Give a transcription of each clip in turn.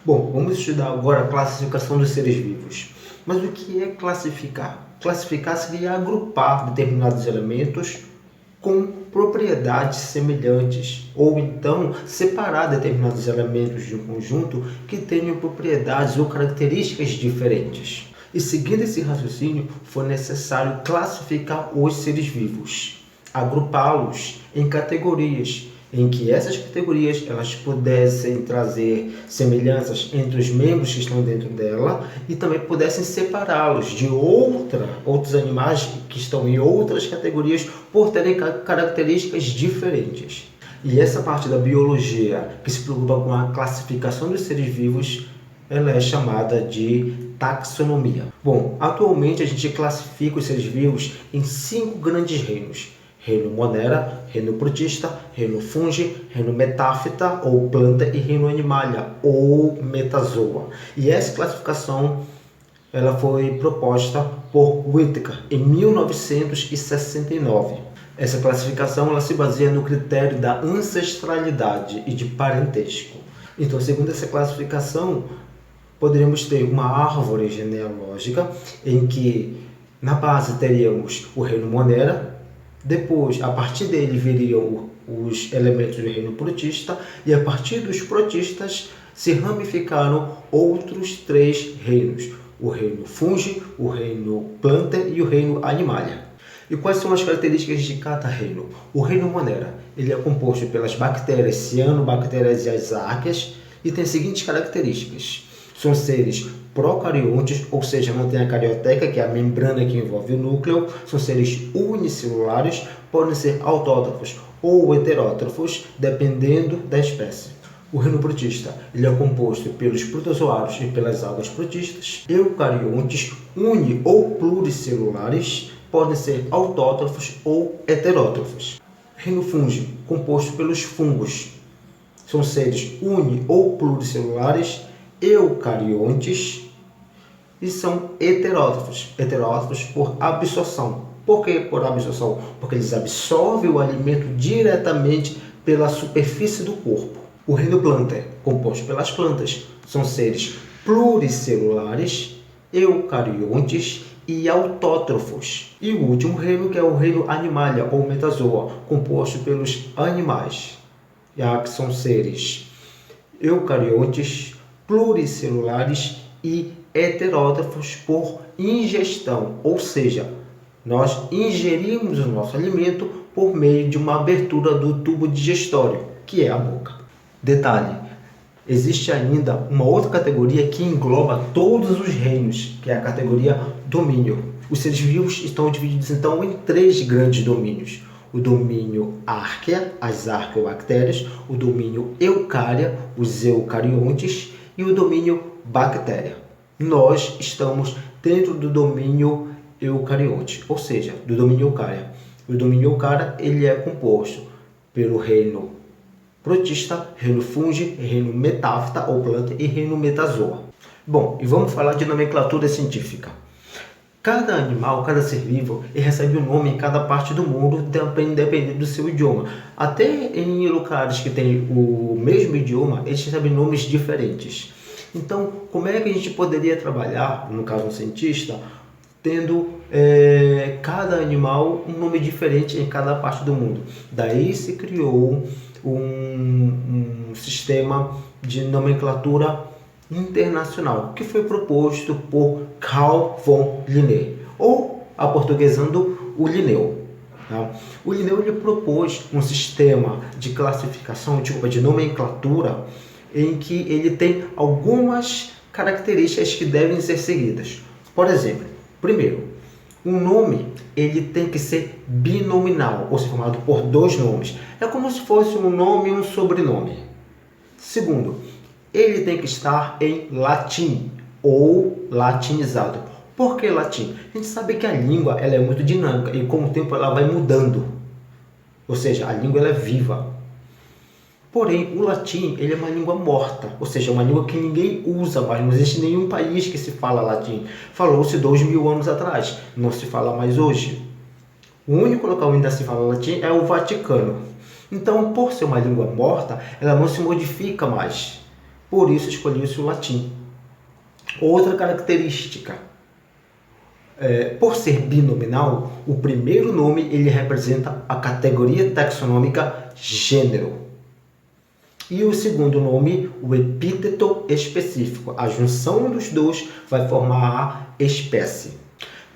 Bom, vamos estudar agora a classificação dos seres vivos. Mas o que é classificar? Classificar seria agrupar determinados elementos com propriedades semelhantes, ou então separar determinados elementos de um conjunto que tenham propriedades ou características diferentes. E seguindo esse raciocínio, foi necessário classificar os seres vivos, agrupá-los em categorias, em que essas categorias elas pudessem trazer semelhanças entre os membros que estão dentro dela e também pudessem separá-los de outros animais que estão em outras categorias por terem características diferentes. E essa parte da biologia que se preocupa com a classificação dos seres vivos, ela é chamada de taxonomia. Bom, atualmente a gente classifica os seres vivos em 5 grandes reinos: reino Monera, reino Protista, reino Fungi, reino Metáfita ou planta e reino Animalia ou Metazoa. E essa classificação ela foi proposta por Whittaker em 1969. Essa classificação ela se baseia no critério da ancestralidade e de parentesco. Então, segundo essa classificação, poderíamos ter uma árvore genealógica em que na base teríamos o reino Monera. Depois, a partir dele viriam os elementos do reino protista e a partir dos protistas se ramificaram outros 3 reinos: o reino Fungi, o reino Planta e o reino Animalia. E quais são as características de cada reino? O reino Monera, ele é composto pelas bactérias cianobactérias e as arqueias e tem as seguintes características: são seres procariontes, ou seja, não tem a carioteca, que é a membrana que envolve o núcleo. São seres unicelulares, podem ser autótrofos ou heterótrofos, dependendo da espécie. O reino protista ele é composto pelos protozoários e pelas algas protistas. Eucariontes, uni- ou pluricelulares, podem ser autótrofos ou heterótrofos. Reino fungi, composto pelos fungos. São seres uni- ou pluricelulares, eucariontes e são heterótrofos. Heterótrofos por absorção. Por que por absorção? Porque eles absorvem o alimento diretamente pela superfície do corpo. O reino planta é composto pelas plantas. São seres pluricelulares, eucariontes e autótrofos. E o último reino, que é o reino Animalia ou Metazoa, composto pelos animais, já que são seres eucariontes, pluricelulares e heterótrofos por ingestão, ou seja, nós ingerimos o nosso alimento por meio de uma abertura do tubo digestório, que é a boca. Detalhe, existe ainda uma outra categoria que engloba todos os reinos, que é a categoria domínio. Os seres vivos estão divididos então em 3 grandes domínios: o domínio Archaea, as arqueobactérias, o domínio Eucária, os eucariontes, e o domínio Bactéria. Nós estamos dentro do domínio Eucarionte, ou seja, do domínio Eucária. O domínio Eucária ele é composto pelo reino Protista, reino Fungi, reino Metáfita ou planta e reino Metazoa. Bom, e vamos falar de nomenclatura científica. Cada animal, cada ser vivo, ele recebe um nome em cada parte do mundo, dependendo do seu idioma. Até em lugares que têm o mesmo idioma, eles recebem nomes diferentes. Então, como é que a gente poderia trabalhar, no caso um cientista, tendo cada animal um nome diferente em cada parte do mundo? Daí se criou um sistema de nomenclatura internacional, que foi proposto por Carl von Linné, ou aportuguesando o Linneu. Tá? O Linneu ele propôs um sistema de classificação, de nomenclatura, em que ele tem algumas características que devem ser seguidas. Por exemplo, primeiro, um nome ele tem que ser binominal, ou seja, formado por 2 nomes. É como se fosse um nome e um sobrenome. Segundo, ele tem que estar em latim ou latinizado. Por que latim? A gente sabe que a língua ela é muito dinâmica e com o tempo ela vai mudando. Ou seja, a língua ela é viva. Porém, o latim ele é uma língua morta, ou seja, uma língua que ninguém usa mais. Não existe nenhum país que se fala latim. Falou-se 2000 anos atrás, não se fala mais hoje. O único local onde ainda se fala latim é o Vaticano. Então, por ser uma língua morta, ela não se modifica mais. por isso escolheu-se o latim. Outra característica, por ser binominal, o primeiro nome ele representa a categoria taxonômica gênero. E o segundo nome, o epíteto específico. A junção dos dois vai formar a espécie.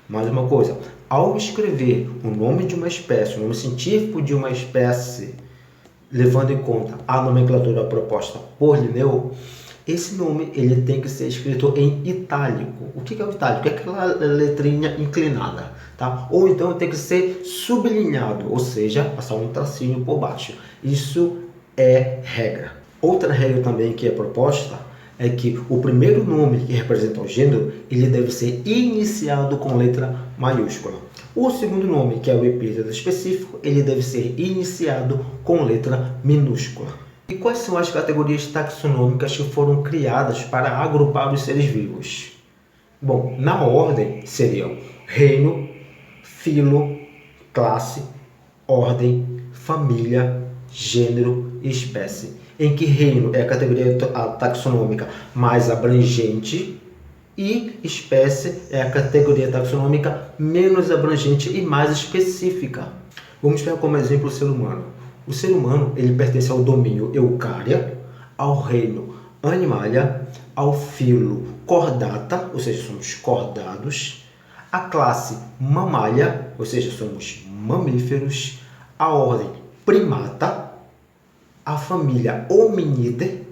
Mais uma coisa, ao escrever o nome de uma espécie, o nome científico de uma espécie, levando em conta a nomenclatura proposta por Linneu, esse nome ele tem que ser escrito em itálico. O que é o itálico? É aquela letrinha inclinada, tá? Ou então tem que ser sublinhado, ou seja, passar um tracinho por baixo. Isso é regra. Outra regra também que é proposta é que o primeiro nome que representa o gênero, ele deve ser iniciado com letra maiúscula. O segundo nome, que é o epíteto específico, ele deve ser iniciado com letra minúscula. E quais são as categorias taxonômicas que foram criadas para agrupar os seres vivos? Bom, na ordem seriam reino, filo, classe, ordem, família, gênero e espécie. Em que reino é a categoria taxonômica mais abrangente e espécie é a categoria taxonômica menos abrangente e mais específica. Vamos pegar como exemplo o ser humano. O ser humano ele pertence ao domínio Eucária, ao reino Animalia, ao filo Chordata, ou seja, somos cordados, à classe Mammalia, ou seja, somos mamíferos, à ordem Primata, à família Hominidae,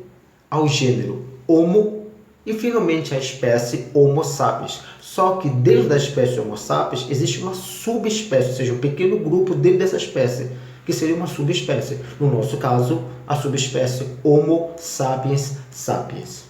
ao gênero Homo e finalmente a espécie Homo sapiens. Só que dentro da espécie Homo sapiens existe uma subespécie, ou seja, um pequeno grupo dentro dessa espécie, que seria uma subespécie. No nosso caso, a subespécie Homo sapiens sapiens.